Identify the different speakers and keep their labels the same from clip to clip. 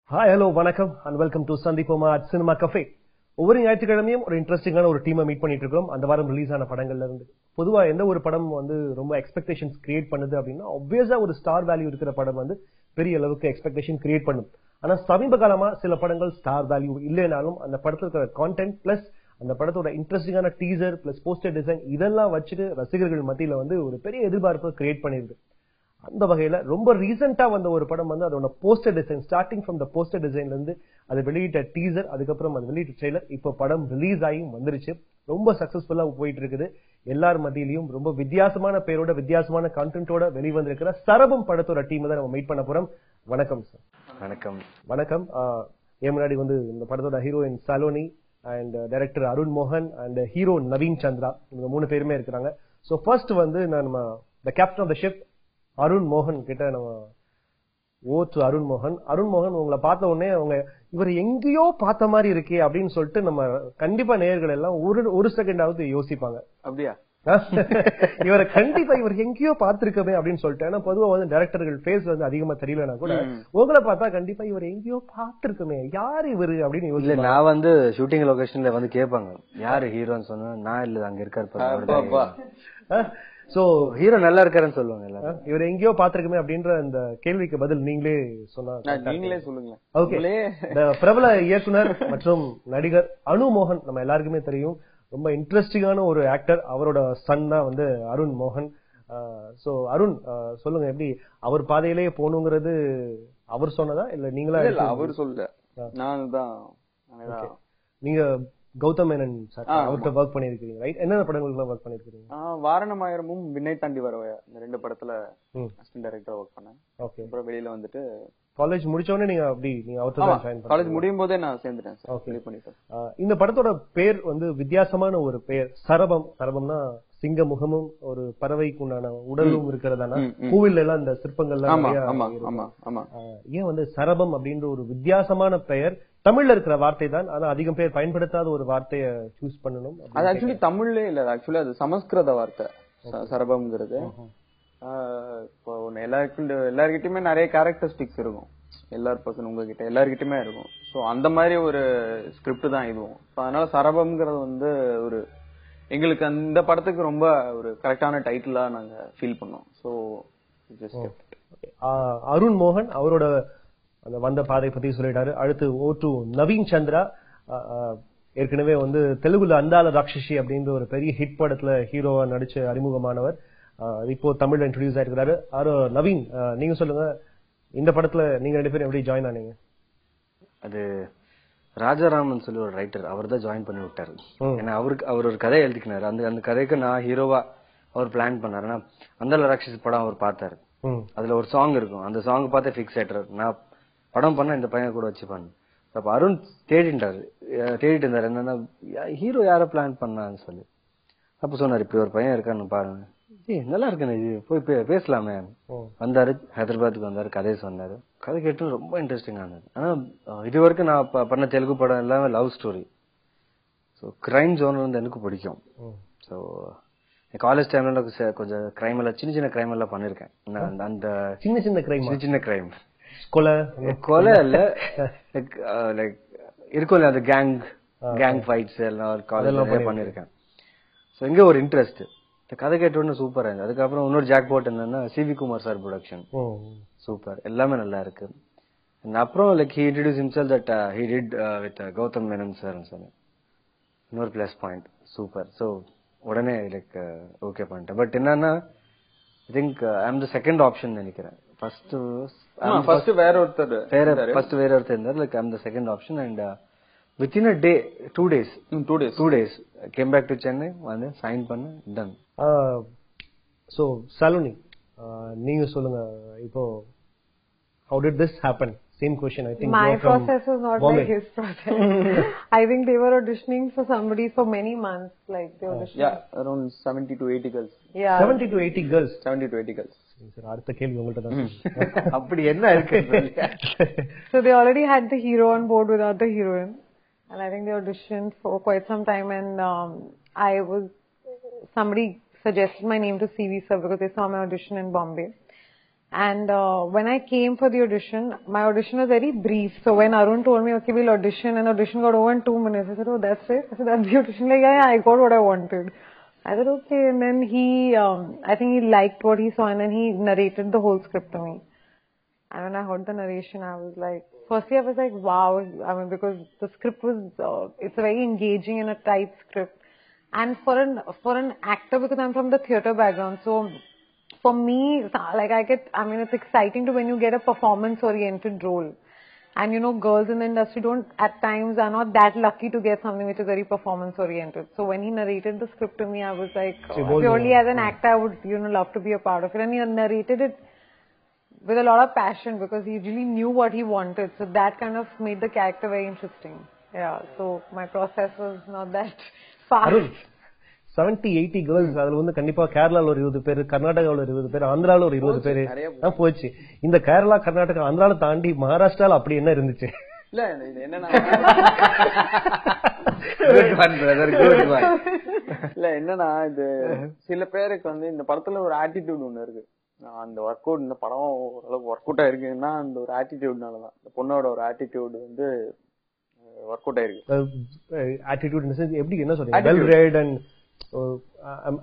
Speaker 1: Hi hello வணக்கம் and welcome to சந்திப்போமா at cinema cafe. ஒவ்வொரு ஞாயிற்றுக்கிழமையும் ஒரு இன்ட்ரெஸ்டிங்கான ஒரு டீமை மீட் பண்ணிட்டு இருக்கோம். அந்த வாரம் ரிலீஸ் ஆன படங்கள்ல இருந்து பொதுவா எந்த ஒரு படம் வந்து ரொம்ப எக்ஸ்பெக்டேஷன்ஸ் கிரியேட் பண்ணுது அப்படின்னா ஆப்வியஸா ஒரு ஸ்டார் வேல்யூ இருக்கிற படம் வந்து பெரிய அளவுக்கு எக்ஸ்பெக்டேஷன் கிரியேட் பண்ணும். ஆனா சமீப காலமா சில படங்கள் ஸ்டார் வேல்யூ இல்லைனாலும் அந்த படத்துல இருக்கிற கான்டென்ட் பிளஸ் அந்த படத்தோட இன்ட்ரெஸ்டிங்கான டீசர் பிளஸ் போஸ்டர் டிசைன் இதெல்லாம் வச்சுட்டு ரசிகர்கள் மத்தியில வந்து ஒரு பெரிய எதிர்பார்ப்பு கிரியேட் பண்ணிருக்கு. அந்த வகையில ரொம்ப ரீசெண்டா வந்த ஒரு படம் வந்து அதோட poster design starting from the poster டிசைன்ல இருந்து அது வெளியிட்ட டீசர், அதுக்கப்புறம் அது வெளியிட்ட ட்ரெய்லர், இப்போ படம் ரிலீஸ் ஆகியும் வந்துருச்சு. ரொம்ப சக்சஸ்ஃபுல்லா போயிட்டு இருக்குது. எல்லார் மத்தியிலையும் ரொம்ப வித்தியாசமான பேரோட வித்தியாசமான கண்டென்ட்டோட வெளிவந்திருக்கிற சரபம் படத்தோட டீம் தான் நம்ம மீட் பண்ண போறோம். வணக்கம் சார்.
Speaker 2: வணக்கம்.
Speaker 1: வணக்கம். என் முன்னாடி வந்து இந்த படத்தோட heroine Saloni and director Arun மோகன் அண்ட் ஹீரோ நவீன் சந்திரா, இவங்க 3 பேருமே இருக்கிறாங்க. ஸோ ஃபர்ஸ்ட் வந்து நம்ம the captain of the ship Arun மோகன் கிட்ட நம்ம அருண் மோகன் உங்களை பார்த்த உடனே அவங்க இவர் எங்கேயோ பார்த்த மாதிரி இருக்கே அப்படின்னு சொல்லிட்டு நம்ம கண்டிப்பா நேயர்கள் எல்லாம் ஒரு செகண்டாவது யோசிப்பாங்க.
Speaker 2: அப்படியா?
Speaker 1: இவரை கண்டிப்பா இவர் எங்கேயோ பார்த்திருக்கவே அப்படின்னு சொல்லிட்டு. ஏன்னா பொதுவா வந்து டைரக்டர்கள் ஃபேஸ் வந்து அதிகமா தெரியலனா கூட உங்களை பார்த்தா கண்டிப்பா இவர் எங்கேயோ பார்த்திருக்கமே, யாரு இவரு அப்படின்னு யோசிச்சு.
Speaker 2: நான் வந்து ஷூட்டிங் லொகேஷன்ல வந்து கேட்பாங்க யாரு ஹீரோன்னு சொன்னா நான் இல்ல அங்க இருக்காரு.
Speaker 1: சோ
Speaker 2: ஹீரோ நல்லா இருக்காருன்னு சொல்லுவாங்க எல்லாரும்.
Speaker 1: இவர் எங்கேயோ பாத்திருக்குமே அப்படின்ற அந்த கேள்விக்கு பதில் நீங்களே
Speaker 2: சொல்லுங்க.
Speaker 1: ஓகே. பிரபல இயக்குனர் மற்றும் நடிகர் அனு மோகன் நம்ம எல்லாருக்குமே தெரியும். ரொம்ப இன்ட்ரெஸ்டிங்கான ஒரு ஆக்டர். அவரோட சன் தான் வந்து அருண் மோகன். சோ அருண் சொல்லுங்க, எப்படி அவர் பாதையிலேயே போகணுங்கிறது அவர் சொன்னதா இல்ல நீங்களா?
Speaker 3: அவர் சொல்ல, நான் தான்.
Speaker 1: நீங்க கௌதம் மேனன் சார் அவர்கிட்ட ஒர்க் பண்ணிருக்கீங்க, ரைட்? என்னென்ன படங்களுக்கு ஒர்க் பண்ணிருக்கீங்க?
Speaker 3: வாரணமாயிரமும் விண்ணை தாண்டி வரவையா, இந்த 2 படத்துல அசிஸ்டன்ட் டைரக்டரா ஒர்க் பண்ணேன்.
Speaker 1: ஓகே.
Speaker 3: அப்புறம் வெளியில வந்துட்டு
Speaker 1: காலேஜ் முடிச்ச உடனே நீங்க அவர்கிட்ட ஜாயின் பண்ணீங்க?
Speaker 3: காலேஜ் முடியும் போதே நான் சேர்ந்துட்டேன் சார்.
Speaker 1: ஓகே.
Speaker 3: பண்ணிட்டேன்.
Speaker 1: இந்த படத்தோட பேர் வந்து வித்தியாசமான ஒரு பேர், சரபம். சரபம்னா சிங்க முகமும் ஒரு பறவைக்கு உண்டான உடலும் இருக்கிறதானா? கோவில் எல்லாம் இந்த சிற்பங்கள்லாம் ஏன் வந்து சரபம் அப்படின்ற ஒரு வித்தியாசமான பெயர்? தமிழ்ல இருக்கிற வார்த்தை தான், ஆனா அதிகம் பேர் பயன்படுத்தாத ஒரு வார்த்தையை சூஸ் பண்ணணும்.
Speaker 3: அது ஆக்சுவலி தமிழ்ல இல்ல, ஆக்சுவலி அது சமஸ்கிருத வார்த்தை சரபம்ங்கிறது. இப்போ எல்லார்கிட்டயுமே நிறைய கேரக்டரிஸ்டிக்ஸ் இருக்கும். எல்லார் பர்சன் உங்ககிட்ட எல்லார்கிட்டயுமே இருக்கும். சோ அந்த மாதிரி ஒரு ஸ்கிரிப்ட் தான் இதுவும். அதனால சரபம்ங்கிறது வந்து ஒரு எங்களுக்கு அந்த படத்துக்கு ரொம்ப ஒரு கரெக்டான டைட்டிலா நாங்க ஃபீல் பண்ணோம். சோ
Speaker 1: அருண் மோகன் அவரோட அந்த வந்த பாதை பத்தி சொல்லிட்டாரு. அடுத்து நவீன் சந்திரா, ஏற்கனவே வந்து தெலுங்குல அந்தால ராட்சசி அப்படின்ற ஒரு பெரிய ஹிட் படத்துல ஹீரோவா நடிச்சு அறிமுகமானவர். இப்போ தமிழ்ல இன்ட்ரோடியூஸ் ஆயிருக்கிறாரு. நவீன், நீங்க சொல்லுங்க, இந்த படத்துல நீங்க 2 பேரும் எப்படி ஜாயின் ஆனீங்க?
Speaker 2: அது ராஜாராமன் சொல்லி ஒரு ரைட்டர், அவர் தான் ஜாயின் பண்ணி விட்டாரு. ஏன்னா அவர் ஒரு கதை எழுதிக்கினாரு. அந்த கதைக்கு நான் ஹீரோவா அவர் பிளான் பண்ணாரு. அந்தால ராட்சசி படம் அவர் பார்த்தாரு. அதுல ஒரு சாங் இருக்கும், அந்த சாங் பார்த்து பிக்ஸ் ஆயிட்டாரு. நான் படம் பண்ண இந்த பையன் கூட வச்சு பண்ணு. அப்ப அருண் தேடிட்டு இருந்தாரு என்னன்னா ஹீரோ யார பிளான் பண்ணான்னு சொல்லி. அப்ப சொன்னாரு இப்படி ஒரு பையன் இருக்கான்னு பாருங்க, நல்லா இருக்குன்னு, இது போய் பேசலாமே. வந்தாரு, ஹைதராபாத்துக்கு வந்தாரு, கதையை சொன்னாரு. கதை கேட்டு ரொம்ப இன்ட்ரெஸ்டிங்கா இருந்தது. ஆனா இது வரைக்கும் நான் பண்ண தெலுங்கு படம் எல்லாமே லவ் ஸ்டோரி. ஸோ கிரைம் ஜோனர் வந்து எனக்கு பிடிக்கும். ஸோ காலேஜ் டைம்ல கொஞ்சம் கிரைம் எல்லாம் சின்ன கிரைம் எல்லாம் பண்ணிருக்கேன். அந்த சின்ன கிரைம் கொலை இல்ல, லைக் இருக்கும்ல அந்த கேங் ஃபைட்ஸ் எல்லாம் காலேஜ் பண்ணிருக்கேன். சோ இங்க ஒரு இன்ட்ரெஸ்ட். இந்த கதை கேட்ட உடனே சூப்பரா இருந்தது. அதுக்கப்புறம் இன்னொரு ஜாக்பாட் என்னன்னா C V Kumar sir production, super, எல்லாமே நல்லா இருக்கு. அப்புறம் like he introduce himself that he did with Gautham Menon sir சொல்லி இன்னொரு பிளஸ் பாயிண்ட், சூப்பர். சோ உடனே லைக் ஓகே பண்ணிட்டேன். பட் என்னன்னா I think I am the second option நினைக்கிறேன். ஃபர்ஸ்ட் வேற ஒருத்தர் இருந்தார். Like I am the second option. And within a day, 2 days came back to Chennai, வந்து சைன் பண்ண ton.
Speaker 1: So Saloni, நீங்க சொல்லுங்க, இப்போ how did this happen? Same question. I think
Speaker 4: my process was not Bombay. Like his process. I think they were auditioning for somebody for many months. Like they auditioned
Speaker 3: around 70 to 80 girls.
Speaker 1: 70 to 80 girls.
Speaker 3: Sir
Speaker 1: அடுத்த கேள்வி உங்கள்ட்ட தான்.
Speaker 2: அப்படி என்ன இருக்கு?
Speaker 4: So they already had the hero on board without the heroine, and I think they auditioned for quite some time. And somebody suggested my name to CV sir because they saw my audition in Bombay. And when I came for the audition, my audition was very brief. So when Arun told me, okay, we'll audition, and audition got over in 2 minutes, I said, oh, that's it? I said, that's the audition? Like, yeah, I got what I wanted. I said, okay. And then I think he liked what he saw, and then he narrated the whole script to me. And when I heard the narration, I was like, firstly I was like, wow. I mean, because the script was, it's a very engaging and a tight script. And for an actor, because I'm from the theatre background, so for me, like it's exciting when you get a performance-oriented role. And you know, girls in the industry at times are not that lucky to get something which is very performance-oriented. So when he narrated the script to me, I was like, purely as an actor, I would, love to be a part of it. And he narrated it with a lot of passion because he really knew what he wanted. So that kind of made the character very interesting. Yeah, so my process was not that fast.
Speaker 1: 70-80 girls அதுல வந்து கண்டிப்பா கேரளால ஒரு 20 பேர், கர்நாடகாவில் ஒரு 20 பேர், ஆந்திரால ஒரு 20 பேர் தான் போச்சு. இந்த கேரளா, கர்நாடகா, ஆந்திரால தாண்டி மகாராஷ்டிரால அப்படி என்ன இருந்துச்சு?
Speaker 3: இல்ல இது என்னன்னா இல்ல என்னன்னா இது சில பேருக்கு வந்து இந்த படத்துல ஒரு ஆட்டிடியூட் ஒண்ணு இருக்கு. அந்த ஒர்க் அவுட், இந்த படம் ஓரளவுக்கு ஒர்க் அவுட் ஆயிருக்குன்னா அந்த ஒரு ஆட்டிடியூட்னாலதான். இந்த பொண்ணோட ஒரு ஆட்டிடியூட் வந்து ஒர்க் அவுட் ஆயிருக்கு.
Speaker 1: ஆட்டிடியூட் எப்படி என்ன சொல்றீங்க? வெல் ரெட் அண்ட்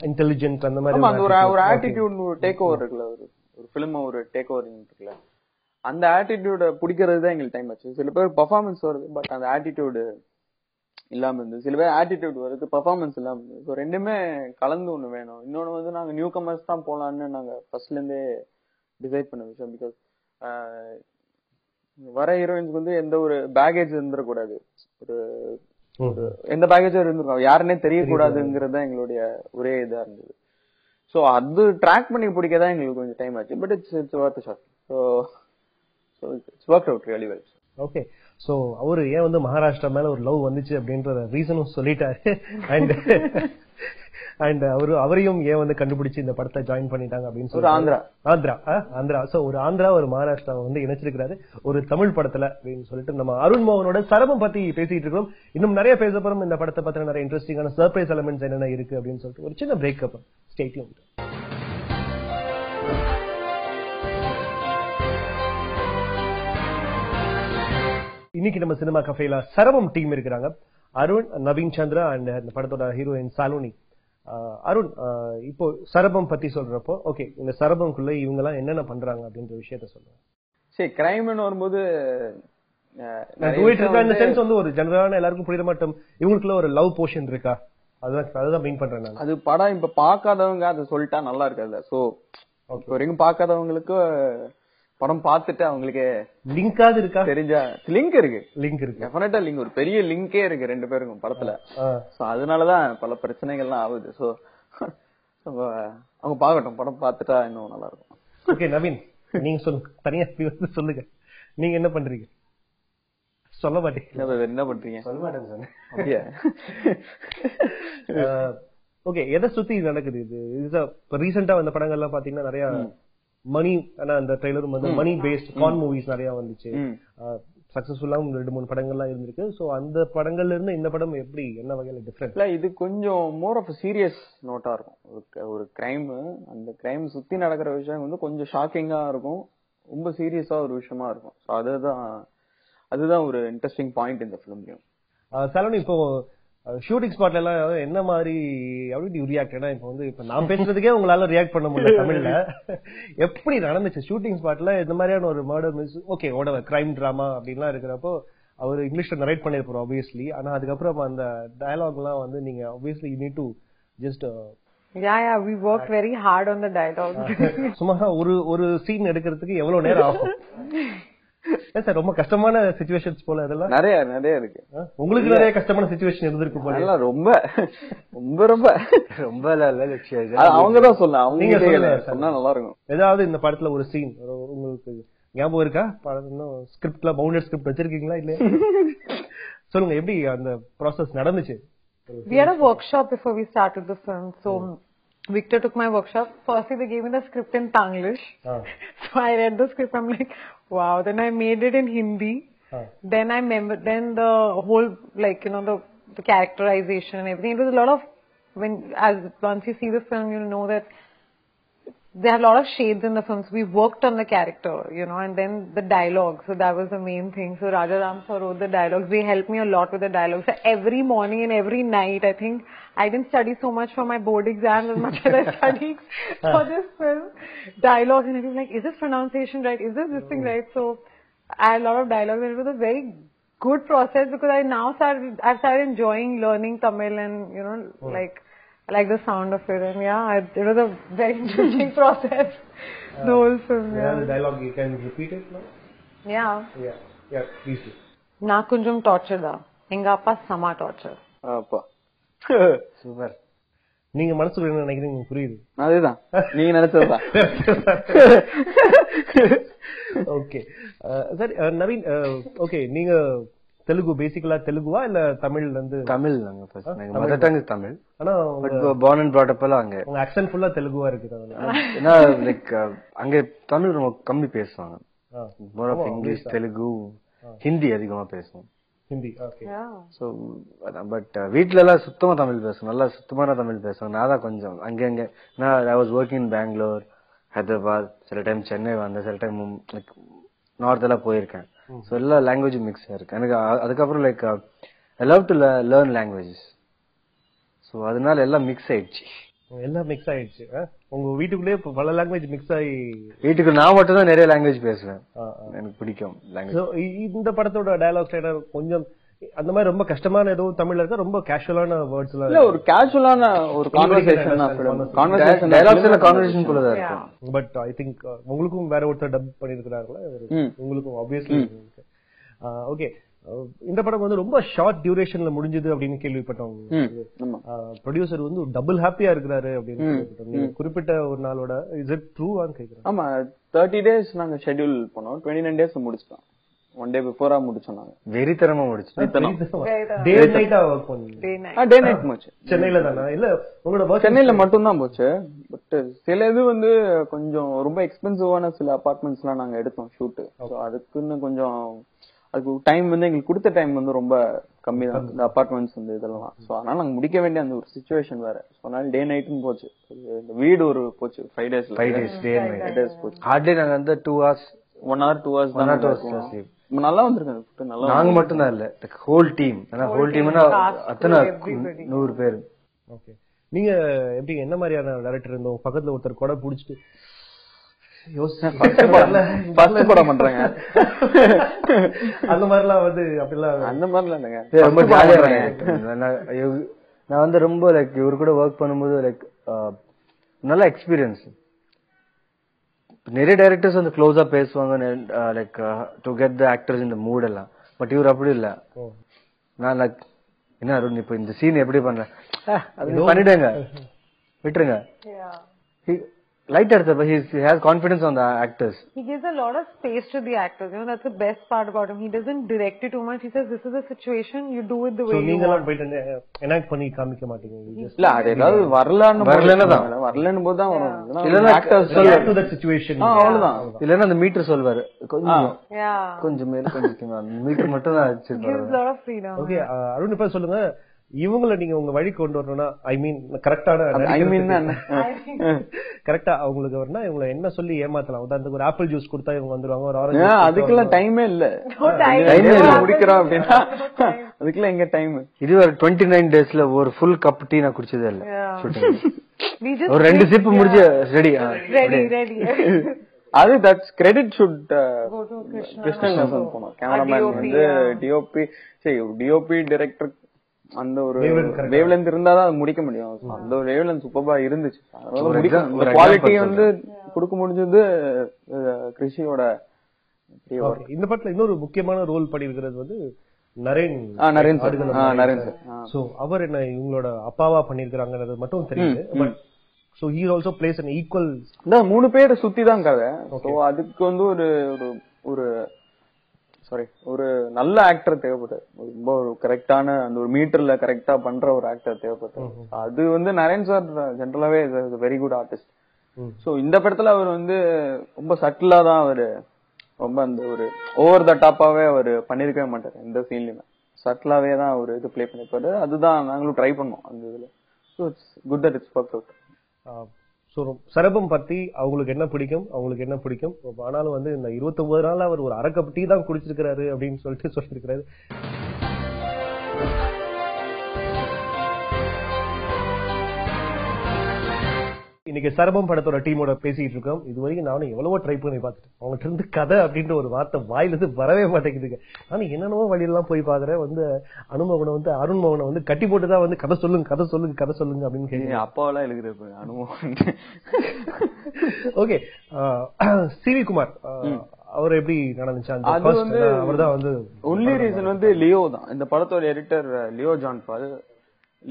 Speaker 1: இன்டெலிஜென்ட் அந்த மாதிரி
Speaker 3: ஒரு ஆட்டிடியூட், ஒரு டேக் ஓவர் இருக்குல்ல, ஒரு பிலிம் ஒரு டேக் ஓவர் இருக்குல்ல, அந்த ஆட்டிடியூட பிடிக்கிறது தான் எங்களுக்கு டைம் ஆச்சு. சில பேர் பெர்ஃபார்மன்ஸ் வருது, பட் அந்த ஆட்டிடியூட் இல்லாம இருந்து, சில பேர் ஆட்டிடியூட் வருது, பெர்ஃபார்மன்ஸ் இல்லாம இருந்து. ஸோ ரெண்டுமே கலந்து ஒண்ணு வேணும். இன்னொன்னு வந்து நாங்க நியூ கமர்ஸ் தான் போலான்னு நாங்க ஃபர்ஸ்ட்ல இருந்தே டிசைட் பண்ண விஷயம். பிகாஸ் வர ஹீரோயின்ஸ்க்கு வந்து எந்த ஒரு பேகேஜ் இருந்துடக்கூடாது, எந்த பேக்கேஜும் இருந்திருக்கும், யாருன்னே தெரியக்கூடாதுங்கிறது தான் எங்களுடைய ஒரே இதா இருந்தது. சோ அது ட்ராக் பண்ணி பிடிக்கதான் எங்களுக்கு கொஞ்சம் டைம் ஆச்சு. But it's worth a shot. So it's work out really well.
Speaker 1: Okay, so அவரு ஏன் வந்து மகாராஷ்டிரா மேல ஒரு லவ் வந்துச்சு அப்படின்ற ரீசனும் சொல்லிட்டாரு. அண்ட் அவரையும் ஏன் வந்து கண்டுபிடிச்சு இந்த படத்தை ஜாயின் பண்ணிட்டாங்க அப்படின்னு சொல்லி ஆந்திரா சோ ஒரு ஆந்திரா ஒரு மகாராஷ்டிராவை வந்து இணைச்சிருக்காரு ஒரு தமிழ் படத்துல அப்படின்னு சொல்லிட்டு நம்ம அருண் மோகனோட சரபம் பத்தி பேசிட்டு இருக்கோம். இன்னும் நிறைய பேச போறோம். இந்த படத்தை பத்தின நிறைய இன்ட்ரெஸ்டிங்கான சர்ப்ரைஸ் எலிமெண்ட்ஸ் என்னென்ன இருக்கு அப்படின்னு சொல்லிட்டு ஒரு சின்ன பிரேக் அப். Stay tuned. இன்னைக்கு நம்ம சினிமா கஃபேல சரபம் டீம் இருக்கிறாங்க. அருண், நவீன் சந்திரா அண்ட் இந்த படத்தோட ஹீரோயின் சாலோனி. அருண், இப்போ சரபம் பத்தி சொல்றப்போ, ஓகே, இந்த சரபம்குள்ள இவங்க எல்லாம் என்னென்ன பண்றாங்க அப்படின்ற விஷயத்த சொல்லுங்க.
Speaker 3: சரி, கிரைம்னு வரும்போது
Speaker 1: வந்து ஒரு ஜெனரலான எல்லாருக்கும் புரியுற மாட்டோம், இவங்களுக்குள்ள ஒரு லவ் போர்ஷன் இருக்கா, அதுதான் மீன் பண்றேன்.
Speaker 3: அது படம் இப்ப பாக்காதவங்க அதை சொல்லிட்டா நல்லா இருக்காது. சோ வரைக்கும் பாக்காதவங்களுக்கு படம் பார்த்துட்டு அவங்களுக்கு
Speaker 1: லிங்காவது இருக்கா,
Speaker 3: தெரிஞ்சா லிங்க் இருக்கு டெஃபினட்டா லிங்க், ஒரு பெரிய லிங்கே இருக்கு ரெண்டு பேருக்கும் படத்துல. சோ அதனாலதான் பல பிரச்சனைகள்லாம் ஆகுது. சோ அவங்க பாக்கட்டும், படம் பார்த்துட்டா இன்னும் நல்லா இருக்கும்.
Speaker 1: ஓகே நவீன், நீங்க சொல்லுங்க, தனியா சொல்லுங்க, நீங்க என்ன பண்றீங்க? சொல்ல மாட்டீங்க,
Speaker 3: என்ன பண்றீங்க?
Speaker 2: சொல்ல மாட்டேன்.
Speaker 1: ஓகே, எதை சுத்தி நடக்குது இது? ரீசெண்டா வந்த படங்கள்லாம் பாத்தீங்கன்னா நிறைய மணி, ஆனா அந்த ட்ரெய்லரும் வந்து மணி பேஸ்ட் கான் மூவிஸ் நிறைய வந்துச்சு. சக்சஸ்ஃபுல்லாவும் 2-3 படங்கள்லாம் இருந்திருக்கு. சோ அந்த படங்கள்ல இருந்து இந்த படம் எப்படி, என்ன வகையில டிஃபரெண்ட்?
Speaker 3: இது கொஞ்சம் மோர் ஆஃப் சீரியஸ் நோட்டா இருக்கும். ஒரு கிரைம், அந்த கிரைம் சுத்தி நடக்கிற விஷயம் வந்து கொஞ்சம் ஷாக்கிங்கா இருக்கும், ரொம்ப சீரியஸா ஒரு விஷயமா இருக்கும். சோ அதுதான் ஒரு இன்ட்ரெஸ்டிங் பாயிண்ட் இந்த பிலிம்லயும்.
Speaker 1: சலோனி, இப்போ ஷூட்டிங் ஸ்பாட்ல எல்லாம் என்ன மாதிரி ரியாக்ட்? ஏன்னா இப்ப வந்து இப்ப நான் பேசுறதுக்கே உங்களால ரியாக்ட் பண்ண முடியல தமிழ்ல. எப்படி நடந்துச்சு ஷூட்டிங் ஸ்பாட்ல இந்த மாதிரியான ஒரு murder miss, okay crime drama அப்படின்லாம் இருக்கிறப்போ அவர் இங்கிலீஷ்ல நரேட் பண்ணிருப்போம் ஆப்வியஸ்லி. ஆனா அதுக்கப்புறம் அந்த டயலாக் எல்லாம் வந்து நீங்க obviously you need to just
Speaker 4: we worked very hard on the dialogue.
Speaker 1: சும்மா ஒரு சீன் எடுக்கிறதுக்கு எவ்வளவு நேரம் ஆகும்? சார், ரொம்ப கஷ்டமான சிச்சுவேஷன்ஸ் போல இதெல்லாம்
Speaker 3: நிறைய இருக்கு.
Speaker 1: உங்களுக்கு நிறைய கஷ்டமான சிச்சுவேஷன் இருந்திருக்கு போல.
Speaker 3: ரொம்ப அவங்கதான் சொல்லலாம், அவங்க சொன்னா நல்லா இருக்கும்.
Speaker 1: ஏதாவது இந்த படத்துல ஒரு சீன் உங்களுக்கு ஞாபகம் இருக்கா? ஸ்கிரிப்ட்ல பவுண்டட் ஸ்கிரிப்ட் வச்சிருக்கீங்களா இல்ல? சொல்லுங்க, எப்படி அந்த ப்ராசஸ் நடந்துச்சு?
Speaker 4: We had a workshop before we started the film, so Victor took my workshop. Firstly, they gave me the script in Tanglish. So I read the script. I'm like, wow. Then I made it in Hindi. Then then the whole, like, the characterization and everything. It was a lot of, once you see the film, you'll know that They have a lot of shades in the films. We worked on the character, you know, and then the dialogue. So that was the main thing. So Rajaram sir wrote the dialogues. They helped me a lot with the dialogues. So every morning and every night, I think I didn't study so much for my board exams as much as I studied for this film. Dialogue, and I was like, is this pronunciation right? Is this thing right? So I had a lot of dialogues, and it was a very good process because I've started enjoying learning Tamil, and you know, I like the sound of it, and it was a very interesting process. The whole film.
Speaker 1: Yeah, the dialogue, you can repeat it now? Yeah, please do.
Speaker 4: Na kunjum torture da. Enga appa sama torture.
Speaker 3: அப்பா
Speaker 2: super.
Speaker 1: நீங்க மனசுல என்ன நினைக்கிறீங்க எனக்கு புரியுது.
Speaker 3: அதுதான் நீங்க நினைச்சதுதான்.
Speaker 1: Okay சரி நவீன், ஓகே நீங்க தெலுங்கு பேசிக்கலா தெலுங்குவா இல்ல தமிழ்ல இருந்து?
Speaker 2: தமிழ் நாங்க ஃபர்ஸ்ட் நாங்க மதர் டங் தமிழ்.
Speaker 1: ஆனா
Speaker 2: but born and brought up எல்லாம் அங்க.
Speaker 1: உங்க ஆக்சென்ட் ஃபுல்லா தெலுங்குவா இருக்குது.
Speaker 2: ஏன்னா லைக் அங்க தமிழ் ரொம்ப கம்மி பேசுவாங்க. More of English, Telugu, Hindi அதிகமா பேசுவோம்.
Speaker 1: ஹிந்தி, ஓகே.
Speaker 2: சோ பட் வீட்ல எல்லாம் சுத்தமா தமிழ் பேசுவோம். நல்லா சுத்தமான தமிழ் பேசுவோம். நான் தான் கொஞ்சம் அங்க நான் ஐ வாஸ் வர்க்கிங் இன் பெங்களூர், ஹைதராபாத், சில டைம் சென்னை வந்தேன், சில டைம் லைக் நார்த் எல்லாம் போயிருக்கேன். சோ எல்லா லாங்குவேஜும் மிக்ஸ் இருக்கு எனக்கு. அதுக்கப்புறம் like I love to learn languages. So அதனால எல்லாம் மிக்ஸ் ஆயிடுச்சு.
Speaker 1: எல்லாம் மிக்ஸ் ஆயிடுச்சு. உங்க வீட்டுக்குள்ளே பல லாங்குவேஜ் மிக்ஸ் ஆகி,
Speaker 2: வீட்டுக்கு நான் மட்டும் தான் நிறைய லாங்குவேஜ் பேசுவேன். எனக்கு பிடிக்கும் லாங்குவேஜ்.
Speaker 1: இந்த படத்தோட டயலாக் ரைட்டர் கொஞ்சம் அந்த மாதிரி ரொம்ப கஷ்டமான ஏதோ தமிழ்ல இருக்க ரொம்ப கேஷுவலான வேர்ட்ஸ் எல்லாம்
Speaker 3: இல்ல, ஒரு கேஷுவலான ஒரு கான்வர்சேஷன்
Speaker 2: கான்வர்சேஷன் போல தான் இருக்கும்.
Speaker 1: பட் ஐ திங்க் உங்களுக்கும் வேற ஒருத்தர் டப் பண்ணிருக்காங்களா? உங்களுக்கும் ஆப்வியஸ்லி. ஓகே, இந்த படம் வந்து ரொம்ப ஷார்ட் டியூரேஷன்ல முடிஞ்சது அப்படின்னு கேள்விப்பட்டோம். ப்ரொடியூசர் வந்து டபுள் ஹாப்பியா இருக்கிறாரு அப்படின்னு கேள்விப்பட்டோம். குறிப்பிட்ட ஒரு நாளோட இஸ் இட் ட்ரூவான்னு கேக்குறேன்.
Speaker 3: ஆமா, 30 days நாங்க ஷெட்யூல் பண்ணோம். 29 days முடிச்சிட்டோம். 1 day before முடிச்சோம். நாங்க
Speaker 2: வெறித்தனமா முடிச்சோம்.
Speaker 1: டே நைட்டா வர்க் பண்ணீங்க?
Speaker 3: டே நைட் போச்சு.
Speaker 1: சென்னையில தானா? இல்ல உங்களோட வர்க்
Speaker 3: சென்னையில மட்டும் தான் போச்சு. பட் சில இது வந்து கொஞ்சம் ரொம்ப எக்ஸ்பென்சிவான சில அபார்ட்மெண்ட்ஸ் எல்லாம் நாங்க எடுத்தோம் ஷூட். சோ அதுக்குன்னு கொஞ்சம் அதுக்கு டைம் வந்து எங்களுக்கு கொடுத்த டைம் வந்து ரொம்ப கம்மி தான், இந்த அபார்ட்மெண்ட்ஸ் வந்து இதெல்லாம். சோ அதனால நாங்க முடிக்க வேண்டிய அந்த ஒரு சிச்சுவேஷன் வேற. சோ அதனால டே நைட்டும் போச்சு. இந்த வீடு ஒரு போச்சு 5 days டே நைட் போச்சு.
Speaker 2: ஹார்ட்லி நாங்க வந்து 2 hours
Speaker 3: 1 hour 2 hours தான். நல்லா வந்திருக்காங்க. நல்லா
Speaker 2: நாங்க மட்டும் தான் இல்ல, ஹோல் டீம். ஏன்னா ஹோல் டீம்னா அத்தனை 100 பேர்.
Speaker 1: ஓகே, நீங்க எப்படி என்ன மாதிரியான டைரக்டர் இருந்தோம்? பக்கத்துல ஒருத்தர் கொடை புடிச்சிட்டு
Speaker 3: படம் பண்றாங்க
Speaker 1: அந்த மாதிரிலாம் வந்து அப்படிலாம்
Speaker 3: அந்த மாதிரிலாம் இல்லைங்க.
Speaker 2: ரொம்ப ஜாலியா. நான் வந்து ரொம்ப லைக் இவரு கூட ஒர்க் பண்ணும்போது லைக் நல்ல எக்ஸ்பீரியன்ஸ். நிறைய டைரக்டர்ஸ் வந்து க்ளோஸா பேசுவாங்க like to get the actors in the mood எல்லாம். பட் இவர் அப்படி இல்ல. நான் லைக் என்ன அருண் இப்ப இந்த சீன் எப்படி பண்ற, அது பண்ணிடுங்க, விட்டுருங்க. Light எடுத்தப்ப he has confidence on the actors.
Speaker 4: He gives a lot of space to the actors. You know, that's the best part about him. He doesn't direct it too much. He says, this is the situation, you do it the way you want.
Speaker 1: நீங்க எல்லாம் போயிட்டு enact பண்ணி காமிக்க மாட்டீங்க.
Speaker 3: இல்ல, அது ஏதாவது வரலன்னு போது தான் வரும். இல்லன்னா actors
Speaker 1: react to that situation.
Speaker 3: அவ்வளவுதான்.
Speaker 2: இல்லன்னா அந்த மீட்டர் சொல்வாரு, கொஞ்சம் மேல கொஞ்சம் மீட்டர் மட்டும் தான்
Speaker 4: வச்சிருப்பாரு. Gives a lot of freedom.
Speaker 1: Okay, Arun இப்ப சொல்லுங்க, இவங்களை நீங்க உங்க வழி கொண்டு வரணும்னா, ஐ மீன் கரெக்டான கரெக்டா அவங்களுக்கு வரணும், இவங்களை என்ன சொல்லி ஏமாத்தலாம்? உதாரணத்துக்கு ஒரு ஆப்பிள் ஜூஸ் கொடுத்தா இவங்க வந்துருவாங்க, ஒரு ஆரஞ்சு.
Speaker 3: அதுக்கெல்லாம் டைமே இல்ல, முடிக்கிறோம் அப்படின்னா அதுக்கெல்லாம் எங்க டைம்?
Speaker 2: இது ஒரு 29 daysல ஒரு ஃபுல் கப் டீ நான் குடிச்சதே இல்ல. ஒரு 2 சிப் முடிஞ்சு ரெடி.
Speaker 3: அது தட்ஸ் கிரெடிட் ஷுட் கிருஷ்ணன் போனோம். கேமராமேன் வந்து டிஓபி, சரி டிஓபி டைரக்டர் அந்த ஒரு வேவ்லென்த் இருந்தாதான் அது முடிக்க முடியும். அந்த ஒரு வேவ்லென்த் சூப்பரா இருந்துச்சு. குவாலிட்டி வந்து கொடுக்க முடிஞ்சது கிருஷியோட.
Speaker 1: இந்த படத்துல இன்னொரு முக்கியமான ரோல் பண்ணிருக்கிறது வந்து நரேன். சோ அவர் என்ன இவங்களோட அப்பாவா பண்ணிருக்காங்கிறது மட்டும் தெரியுது. But so he also plays an equal.
Speaker 3: இந்த 3 பேர் சுத்தி தான் கதை. சோ அதுக்கு வந்து ஒரு ஒரு நல்ல ஆக்டர் தேவைப்பட்டார். ரொம்ப ஒரு கரெக்டான அந்த ஒரு மீட்டர்ல கரெக்டா பண்ற ஒரு ஆக்டர் தேவைப்பட்டார். அது வந்து நரேன் சார் ஜென்ரலாவே வெரி குட் ஆர்டிஸ்ட். சோ இந்த படத்துல அவர் வந்து ரொம்ப சட்டிலா தான் அவரு, ரொம்ப அந்த ஒரு ஓவர் த டாப்பாவே அவர் பண்ணிருக்கவே மாட்டாரு. எந்த சீன்லயுமே சட்டிலாவே தான் அவர் இது பிளே பண்ணிருப்பாரு. அதுதான் நாங்களும் ட்ரை பண்ணோம் அந்த இதுல. So it's good that it's work out.
Speaker 1: So Sarabham பத்தி அவங்களுக்கு என்ன பிடிக்கும் ஆனாலும் வந்து இந்த 29 நாள் அவர் ஒரு அரை கப் டீ தான் குடிச்சிருக்காரு அப்படின்னு சொல்லியிருக்கிறாரு. இன்னைக்கு சரபம் படத்தோட டீமோட பேசிட்டு இருக்கோம். இது வரைக்கும் நானும் எவ்வளவோ ட்ரை பண்ணி பார்த்துட்டேன். அவங்ககிட்ட இருந்து கதை அப்படின்ற ஒரு வார்த்தை வாயிலிருந்து வரவே மாட்டேங்குதுங்க. நானும் என்னென்னவோ வழியெல்லாம் போய் பாக்குறேன். வந்து அனுமோகனை வந்து அருண் மோகனை வந்து கட்டி போட்டுதான் வந்து கதை சொல்லுங்க அப்படின்னு கேட்க
Speaker 3: அப்பாவெல்லாம் எழுதுறது அனுமோகன்.
Speaker 1: ஓகே, சிவி குமார் அவர் எப்படி நடந்துச்சு?
Speaker 3: அது வந்து
Speaker 1: அவர்தான் வந்து
Speaker 3: ஒன்லி ரீசன் வந்து லியோ தான். இந்த படத்தோட எடிட்டர் லியோ ஜான் பால்.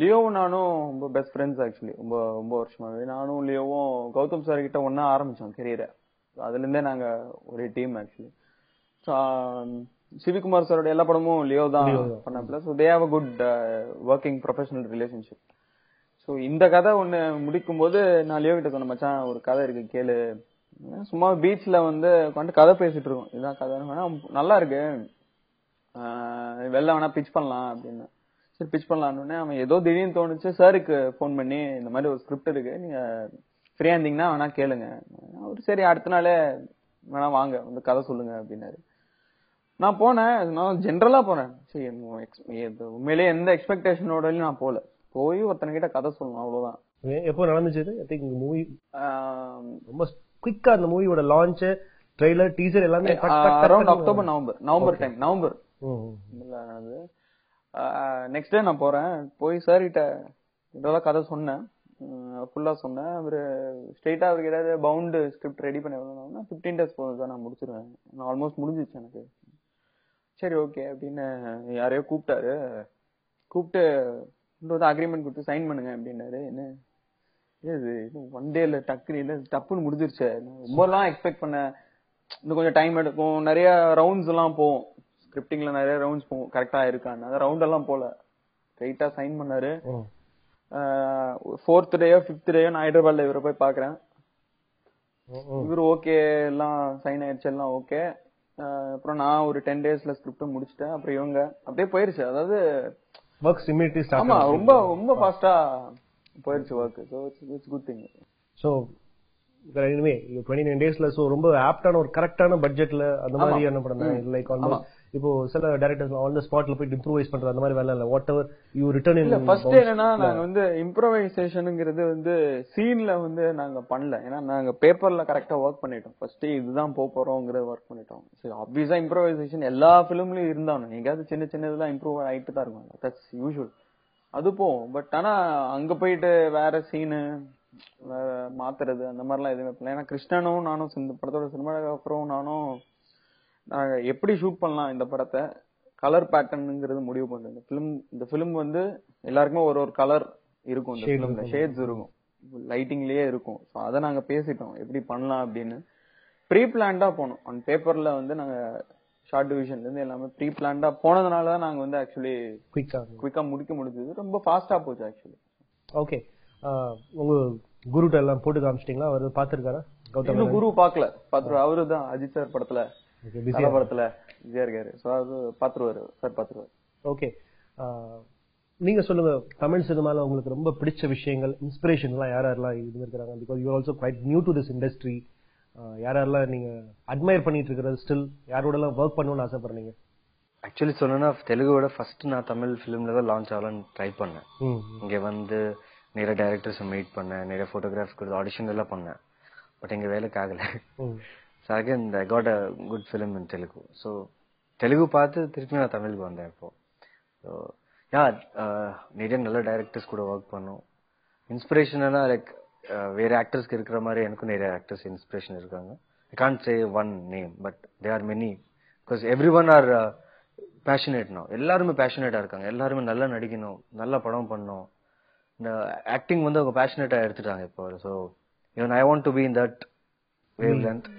Speaker 3: லியோவும் நானும் ரொம்ப பெஸ்ட் ஃப்ரெண்ட்ஸ் ஆக்சுவலி. ரொம்ப வருஷமாவே நானும் லியோவும் கௌதம் சார் கிட்ட ஒன்னா ஆரம்பிச்சோம் கெரியரை. அதுல இருந்தே நாங்க ஒரு டீம் ஆக்சுவலி. சிவிகுமார் சாரோட எல்லா படமும் லியோ தான் பண்ண. Plus they have a good working professional relationship. So இந்த கதை ஒண்ணு முடிக்கும் போது நான் லியோ கிட்ட சொன்ன, மச்சான் ஒரு கதை இருக்கு கேளு. சும்மா பீச்ல வந்து உட்காந்து கதை பேசிட்டு இருக்கோம். இதுதான் கதை, நல்லா இருக்கு, வெளில வேணா பிச் பண்ணலாம் அப்படின்னு. சரி பிச் பண்ணலான்னு அவன் ஏதோ திடீர்னு தோணுச்சு. சாருக்கு போன் பண்ணி இந்த மாதிரி ஒரு ஸ்கிரிப்ட் இருக்கு, நீங்க ஃப்ரீயா இருந்தீங்கன்னா வேணா கேளுங்க. அவரு சரி அடுத்த நாளே வேணா வாங்க வந்து கதை சொல்லுங்க அப்படின்னாரு. நான் போனேன், நான் ஜென்ரலா போனேன். சரி உண்மையிலேயே எந்த எக்ஸ்பெக்டேஷனோடயும் நான் போய் ஒருத்தன்கிட்ட கதை சொல்லணும், அவ்வளவுதான்.
Speaker 1: எப்போ நடந்துச்சு? ஐ திங்க் மூவி ரொம்ப குயிக்கா அந்த மூவியோட லான்ச், ட்ரெய்லர், டீசர் எல்லாமே
Speaker 3: around October November time. November next day நான் போறேன். போய் சார் கிட்ட இதெல்லாம் கதை சொன்னேன், ஃபுல்லா சொன்னேன். அவரு ஸ்ட்ரெயிட்டா அவருக்கு ஏதாவது பவுண்ட் ஸ்கிரிப்ட் ரெடி பண்ணி வரணும்னா 15 days போதும் சார், நான் முடிச்சிருவேன், நான் ஆல்மோஸ்ட் முடிஞ்சிச்சு எனக்கு. சரி ஓகே அப்படின்னு யாரையோ கூப்பிட்டு அக்ரிமெண்ட் கொடுத்து சைன் பண்ணுங்க அப்படின்னாரு. என்ன இது ஒன் டேல டப்புன்னு முடிஞ்சிருச்சு. ரொம்பலாம் எக்ஸ்பெக்ட் பண்ண, இன்னும் கொஞ்சம் டைம் எடுக்கும், நிறைய ரவுண்ட்ஸ் எல்லாம் போகும், ஸ்கிரிப்டிங்ல நிறைய ரவுண்ட்ஸ் போகும், கரெக்டா இருக்கான்னு. அந்த ரவுண்ட் எல்லாம் போல ஸ்ட்ரைட்டா சைன் பண்ணாரு. 4th டேயோ 5th டேயோ நான் ஹைதராபாத்ல இவரை போய் பாக்குறேன். இவரு ஓகே எல்லாம் சைன் ஆயிடுச்சு, எல்லாம் ஓகே. அப்புறம் நான் ஒரு 10 daysல ஸ்கிரிப்ட் முடிச்சிட்டேன். அப்புறம் இவங்க அப்படியே போயிருச்சு. அதாவது ஆமா ரொம்ப ரொம்ப ஃபாஸ்டா போயிருச்சு work. So it's good thing.
Speaker 1: So anyway 29 daysல சோ ரொம்ப ஆப்டான ஒரு கரெக்டான பட்ஜெட்ல அந்த மாதிரியான படம் தான். லைக் ஆல்மோஸ்ட் இப்போ சில டைரக்டர்ஸ் ஆன் தி ஸ்பாட்ல போய் இம்ப்ரூவைஸ் பண்ற அந்த மாதிரி வேலை இல்ல. வாட் எவர் யூ ரிட்டர்ன் இன்.
Speaker 3: இல்ல ஃபர்ஸ்ட் என்னன்னா நாங்க வந்து இம்ப்ரோவைசேஷன்ங்கிறது வந்து சீன்ல வந்து நாங்க பண்ணல. ஏன்னா நாங்க பேப்பர்ல கரெக்டா ஒர்க் பண்ணிட்டோம். ஃபர்ஸ்ட் இதுதான் போறோம்ங்கற ஒர்க் பண்ணிட்டோம். சரி ஆப்வியஸா இம்ப்ரோவைசேஷன் எல்லா ஃபிலிம்லயும் இருந்தாலும் எங்கயாவது சின்ன சின்னதெல்லாம் இம்ப்ரூவ் ஆயிட்டு தான் இருக்கும். தட்ஸ் யூசுவல், அது போகும். பட் ஆனா அங்க போயிட்டு வேற சீனு மாத்துறது அந்த மாதிரிலாம் எதுவுமே பண்ணல. ஏன்னா கிருஷ்ணனும் நானும் இந்த படத்தோட சினிமாட்டோகிராஃபரும் நானும் நாங்க எப்படி ஷூட் பண்ணலாம் இந்த படத்தை, கலர் பேட்டர்னுங்கிறது முடிவு பண்றது. இந்த பிலிம் வந்து எல்லாருக்குமே ஒரு கலர் இருக்கும், இந்த பிலிம்ல ஷேட்ஸ் இருக்கும், லைட்டிங்லயே இருக்கும். ஸோ அதை நாங்க பேசிட்டோம் எப்படி பண்ணலாம் அப்படின்னு. ப்ரீ பிளான்டா போனோம். ஆன் பேப்பர்ல வந்து நாங்க ஷார்ட் டிவிஷன்ல இருந்து எல்லாமே ப்ரீ பிளான்டா போனதுனாலதான் நாங்க வந்து ஆக்சுவலி குயிக்கா முடிக்க முடிஞ்சது. ரொம்ப ஃபாஸ்டா போச்சு ஆக்சுவலி.
Speaker 1: ஓகே, உங்க குருட்ட எல்லாம் போட்டு காமிச்சிட்டீங்களா? அவர் பாத்துருக்காரா?
Speaker 3: கௌதம் குரு பாக்கல, பாத்துருவாரு. அவரு தான் அஜித் சார் படத்துல படத்துல விஜயா இருக்காரு. சோ அது பாத்துருவாரு சார், பாத்துருவாரு. ஓகே,
Speaker 1: நீங்க சொல்லுங்க, தமிழ் சினிமால உங்களுக்கு ரொம்ப பிடிச்ச விஷயங்கள், இன்ஸ்பிரேஷன் எல்லாம் யாரெல்லாம் இருந்திருக்காங்க? Because you also quite new to this industry. யாரெல்லாம் நீங்க அட்மையர் பண்ணிட்டு இருக்கிறது, ஸ்டில் யாரோட எல்லாம் ஒர்க் பண்ணணும்னு ஆசைப்படுறீங்க?
Speaker 2: ஆக்சுவலி சொன்னா தெலுங்கோட ஃபர்ஸ்ட் நான் தமிழ் பிலிம்ல தான் லான்ச் ஆகலான்னு ட்ரை பண்ணேன். இங்க வந்து நிறைய டைரக்டர்ஸ் மீட் பண்ணேன், நிறைய போட்டோகிராஃப்ஸ் கொடுத்து ஆடிஷன் எல்லாம் பண்ணேன். பட் எங்க வேலைக்கு ஆகல. So again I got a good film in Telugu. So Telugu பார்த்து திருப்பி நான் தமிழுக்கு வந்தேன் இப்போ. ஸோ நிறைய நல்ல டைரக்டர்ஸ் கூட ஒர்க் பண்ணோம். இன்ஸ்பிரேஷனா லைக் வேற ஆக்டர்ஸ்க்கு இருக்கிற மாதிரி எனக்கும் நிறைய ஆக்டர்ஸ் இன்ஸ்பிரேஷன் இருக்காங்க. I can't say one name, but there are many because everyone are passionate now. எல்லாருமே பேஷனேட்டா இருக்காங்க. எல்லாருமே நல்லா நடிக்கணும், நல்ல படம் பண்ணணும். இந்த ஆக்டிங் வந்து அவங்க பேஷனேட்டா எடுத்துட்டாங்க இப்போ. So even I want to be in that wavelength.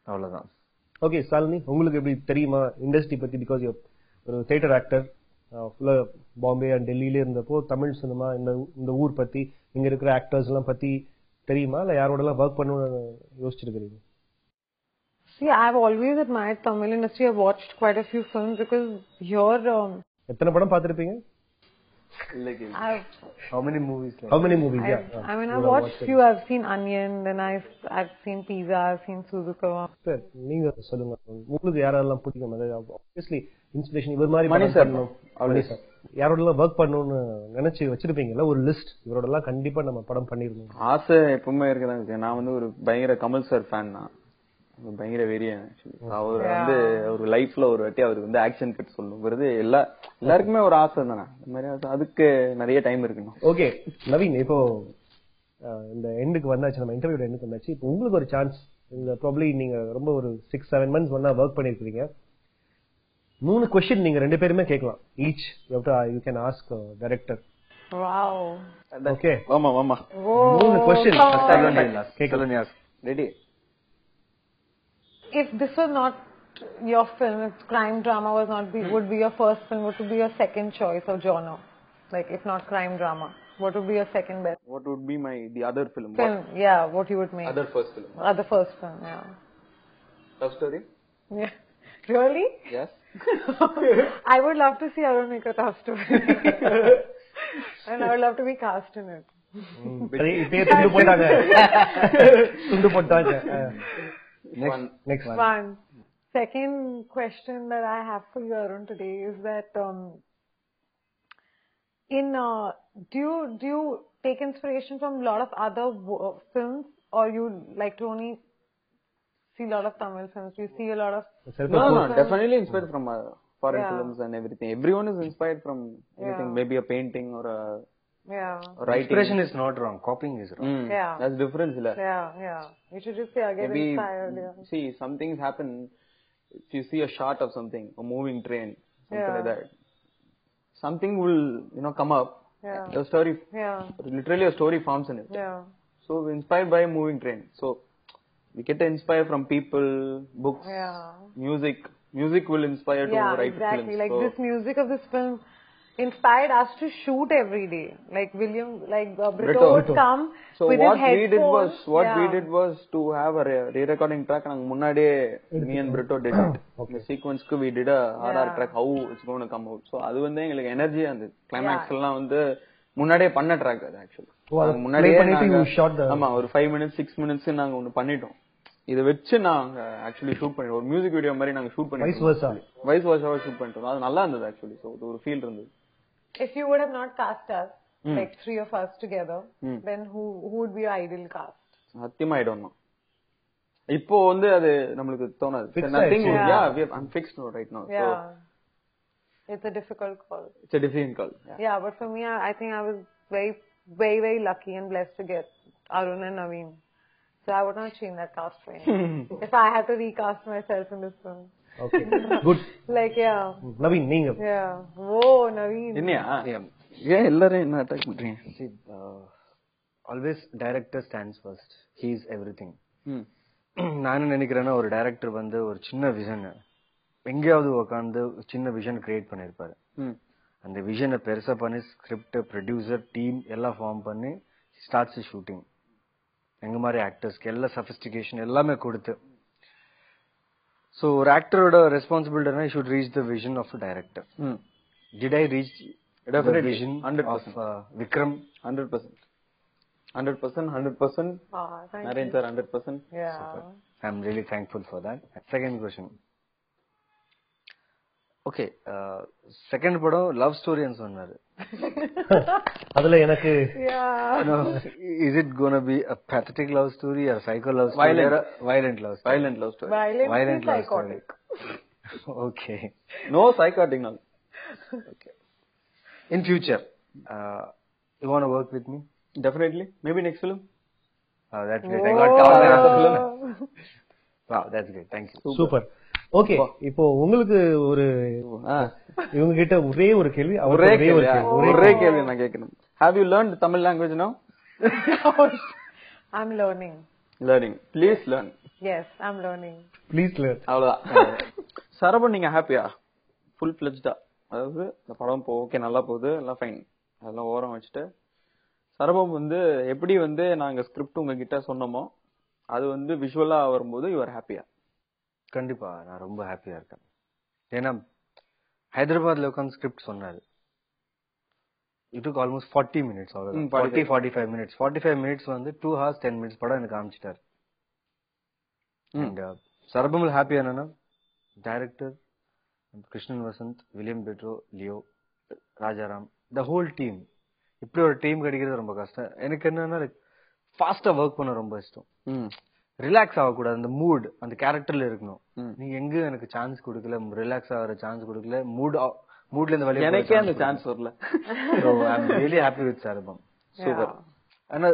Speaker 2: அவ்வளவுதான்.
Speaker 1: ஓகே சாலினி, உங்களுக்கு எப்படி தெரியுமா இண்டஸ்ட்ரி பத்தி? பிகாஸ் ஒரு தியேட்டர் ஆக்டர், ஃபுல்லா பாம்பே அண்ட் டெல்லியில இருந்தப்போ தமிழ் சினிமா இந்த ஊர் பத்தி, இங்க இருக்கிற ஆக்டர்ஸ் எல்லாம் பத்தி தெரியுமா? இல்ல யாரோட எல்லாம் ஒர்க் பண்ணணும்னு யோசிச்சிருக்கீங்க?
Speaker 4: See, I've always admired Tamil industry. I've watched quite a few films because here
Speaker 1: எத்தனை படம் பார்த்திருப்பீங்க?
Speaker 2: How many movies?
Speaker 1: How many movies? Yeah.
Speaker 4: I mean, I've watched few. I've seen Onion, then I've seen Pizza, I've seen Suzuka.
Speaker 1: சரி, நீங்க சொல்லுங்க. உங்களுக்கு யாரெல்லாம் பிடிக்கும்? Obviously inspiration இவர் மாதிரி
Speaker 3: மணி
Speaker 1: படம்
Speaker 3: சார்.
Speaker 1: பண்ணணும். மணி சார். யாரோடலாம் ஒர்க் பண்ணணும்னு நினைச்சு வச்சிருப்பீங்கல்ல ஒரு லிஸ்ட், இவரோடலாம் கண்டிப்பா நம்ம படம் பண்ணிருந்தோம்.
Speaker 3: ஆசை எப்பவுமே இருக்குதான். நான் வந்து ஒரு பயங்கர கமல் சார் ஃபேன் தான். பயங்கர வெறியன். அவர் வந்து ஒரு லைஃப்ல ஒரு வாட்டி அவருக்கு வந்து ஆக்ஷன் கட் சொல்லுங்கிறது எல்லாருக்குமே ஒரு ஆசை தானே. இந்த மாதிரி அதுக்கு நிறைய டைம் இருக்கணும்.
Speaker 1: ஓகே நவீன், இப்போ இந்த எண்டுக்கு வந்தாச்சு, நம்ம இன்டர்வியூட எண்டுக்கு வந்தாச்சு. இப்போ உங்களுக்கு ஒரு சான்ஸ், இந்த ப்ராபப்லி நீங்க ரொம்ப ஒரு 6-7 months ஒன்னா ஒர்க் பண்ணிருக்கீங்க. 3 கொஸ்டின் நீங்க 2 பேருமே கேட்கலாம். Each you can ask director.
Speaker 4: Wow.
Speaker 1: Okay,
Speaker 3: ஆமா ஆமா.
Speaker 1: 3 கொஸ்டின் கேட்கலாம்.
Speaker 3: Ready?
Speaker 4: If this was not your film, if crime drama was not would be your first film, what would be your second choice of genre? Like, if not crime drama, what would be your second best
Speaker 3: What would be the other film?
Speaker 4: film? Yeah, what you would make?
Speaker 3: Other first film.
Speaker 4: Other first film, yeah.
Speaker 3: Love story?
Speaker 4: Yeah. Really?
Speaker 3: Yes.
Speaker 4: I would love to see Arun make a tough story. And I would love to be cast in it.
Speaker 1: இப்பயே துண்டு போட்டாங்க. துண்டு போட்டாங்க. Next one.
Speaker 4: Second question that I have for you, Arun, today is that do you take inspiration from a lot of other films, or you like to only see a lot of Tamil films? You see a lot of
Speaker 3: No, definitely inspired from foreign films and everything. Everyone is inspired from anything, maybe a painting or a writing.
Speaker 2: Inspiration is not wrong, copying is wrong.
Speaker 4: Yeah.
Speaker 3: That's difference, illa.
Speaker 4: Yeah. You should just say, get
Speaker 3: Maybe
Speaker 4: inspired. Yeah.
Speaker 3: see, some things happen. If you see a shot of something, a moving train, something like that, something will come up.
Speaker 4: Yeah.
Speaker 3: The story, literally a story forms in it.
Speaker 4: Yeah.
Speaker 3: So we're inspired by a moving train. So we get to inspire from people, books, music. Music will inspire to write
Speaker 4: exactly.
Speaker 3: films.
Speaker 4: Like
Speaker 3: so
Speaker 4: this music of this film inspired us to shoot every day. Like Brito would come
Speaker 3: so
Speaker 4: with
Speaker 3: what
Speaker 4: his headphones.
Speaker 3: we did was to have a re-recording track. And முன்னாடியே me and Brito did it. The sequence க்கு we did a RR track, how it's going to come out. So அது வந்து எங்களுக்கு energy அந்த climax எல்லாம் வந்து முன்னாடியே பண்ண ட்ராக் அது ஆக்சுவலி. முன்னாடியே ஆமா ஒரு 5 minutes 6 minutes நாங்க ஒன்னு பண்ணிட்டோம். இத வெச்சு நாங்க ஆக்சுவலி ஷூட் பண்ணிட்டோம். ஒரு மியூசிக் வீடியோ மாதிரி நாங்க ஷூட் பண்ணிட்டோம். வைஸ் வர்ஸா ஷூட் பண்ணிட்டோம். அது நல்லா இருந்தது ஆக்சுவலி. சோ ஒரு ஃபீல் இருந்தது.
Speaker 4: If you would have not cast us, like 3 of us together, then who would be your ideal cast?
Speaker 3: சத்தியமா I don't know. இப்போ வந்து அது நமக்கு தோணாது. Nothing. I'm fixed right now.
Speaker 4: Yeah.
Speaker 3: So
Speaker 4: it's a difficult call.
Speaker 3: It's a difficult call.
Speaker 4: Yeah, but for me, I think I was very, very, very lucky and blessed to get Arun and Naveen. So I would not change that cast for anything. If I had to recast myself in this film.
Speaker 1: Okay, good.
Speaker 4: Like,
Speaker 1: Naveen, நீங்க.
Speaker 4: Yeah. Oh, Naveen.
Speaker 3: என்னையா? ஏன் எல்லாரும் என்ன attack பண்றீங்க?
Speaker 2: See, always director stands first. He is everything. நான் நினைக்கிறேன்னா ஒரு director வந்து ஒரு சின்ன விஷன் எங்கேயாவது உட்காந்து சின்ன விஷன் கிரியேட் பண்ணிருப்பாரு. அந்த விஷனை பெருசா பண்ணி ஸ்கிரிப்ட், ப்ரொடியூசர், டீம் எல்லாம் ஃபார்ம் பண்ணி ஸ்டார்ட்ஸ் ஷூட்டிங். எங்க மாதிரி ஆக்டர்ஸ்க்கு எல்லா சஃபிஸ்டிகேஷன் எல்லாமே கொடுத்து. So ஒரு ஆக்டரோட responsibility I should reach the vision of a director. Did I reach the vision 100% of Vikram?
Speaker 3: 100%. 100%. Naren sir 100%.
Speaker 4: Yeah.
Speaker 2: Super. I'm really thankful for that. Second question. Okay, second படம் love ஸ்டோரின்னு சொன்னாரு.
Speaker 1: அதுல எனக்கு
Speaker 2: is it going to be a pathetic love story or psycho love story or violent love story?
Speaker 4: Violent love story.
Speaker 2: Okay.
Speaker 3: No psychotic now.
Speaker 2: Okay. In future, you want to work with me?
Speaker 3: Definitely. Maybe next film.
Speaker 2: Oh, that's great. I got called. Wow, that's great. Thank you.
Speaker 1: Super. Okay, இப்போ உங்களுக்கு ஒரு இவங்க கிட்ட ஒரே ஒரு கேள்வி,
Speaker 3: ஒரே கேள்வி நான் கேட்கணும். Have you learned Tamil language now?
Speaker 4: I'm learning.
Speaker 3: Please learn.
Speaker 4: Yes, I'm learning.
Speaker 1: Please learn.
Speaker 3: அவ்வளவுதான். சரபன் நீங்க ஹாப்பியா? ஃபுல் ஃபிளெஜ்டா? அதாவது இந்த படம் ஓகே நல்லா போகுது, எல்லாம் ஃபைன், அதெல்லாம் ஓரம் வச்சுட்டு சரபம் வந்து எப்படி வந்து நாங்க ஸ்கிரிப்ட் உங்ககிட்ட சொன்னோமோ அது வந்து விஷுவலா வரும்போது யூ ஆர் ஹாப்பியா?
Speaker 2: கண்டிப்பா நான் ரொம்ப ஹாப்பியா இருக்கேன். ஏன்னா ஹைதராபாத்ல உட்காந்து ஸ்கிரிப்ட் சொன்னாரு. it took almost 40 minutes. 45 minutes. 45 minutes வந்து 2 hours 10 minutes படம் எனக்கு காமிச்சிட்டாரு. And சரபமல் ஹாப்பி என்னன்னா director Krishnan Vasanth, William Pedro, Leo, Rajaram, the whole team. இப்படி ஒரு டீம் கிடைக்கிறது ரொம்ப கஷ்டம். எனக்கு என்னன்னா ஃபாஸ்டா ஒர்க் பண்ண ரொம்ப இஷ்டம். ரிலாக்ஸ் ஆகக்கூடாது, அந்த மூட் அந்த கேரக்டர்ல இருக்கணும். நீங்க எங்க எனக்கு சான்ஸ் கொடுக்கல, ரிலாக்ஸ் ஆகிற சான்ஸ் கொடுக்கல, மூட்ல இருந்து வெளியே
Speaker 3: எனக்கே அந்த சான்ஸ் வரல.
Speaker 2: So I'm really happy with Sarabam. Super. And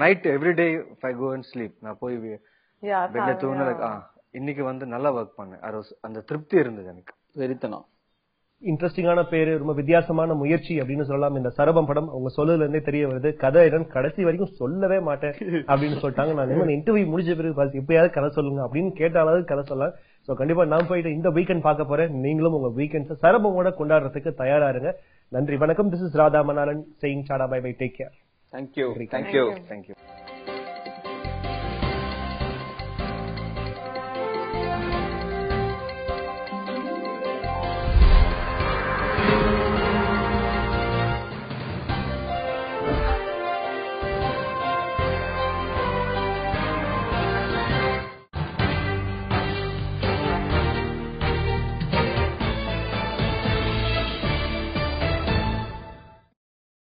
Speaker 2: night every day if I go and sleep, நான் போய் பெட்ல தூங்கினா இன்னைக்கு வந்து நல்லா ஒர்க் பண்ணேன். அந்த திருப்தி இருந்தது எனக்கு. வெறித்தனம்.
Speaker 1: இன்ட்ரெஸ்டிங்கான பேரு, ரொம்ப வித்தியாசமான முயற்சி அப்படின்னு சொல்லலாம் இந்த சரபம் படம். அவங்க சொல்லல இருந்தே தெரிய வருது. கதை கடைசி வரைக்கும் சொல்லவே மாட்டேன் அப்படின்னு சொல்லிட்டாங்க. நான் இன்டர்வியூ முடிஞ்ச பிறகு எப்பயாவது கதை சொல்லுங்க அப்படின்னு கேட்டாலாவது கதை சொல்லலாம். சோ கண்டிப்பா நான் போயிட்டு இந்த வீக்கெண்ட் பார்க்க போறேன். நீங்களும் உங்க வீக்கெண்ட் சரபமோட கொண்டாடுறதுக்கு தயாரா இருங்க. நன்றி, வணக்கம். This is Radha Manalan saying tata bye bye, take care.
Speaker 3: Thank you.
Speaker 2: Thank you.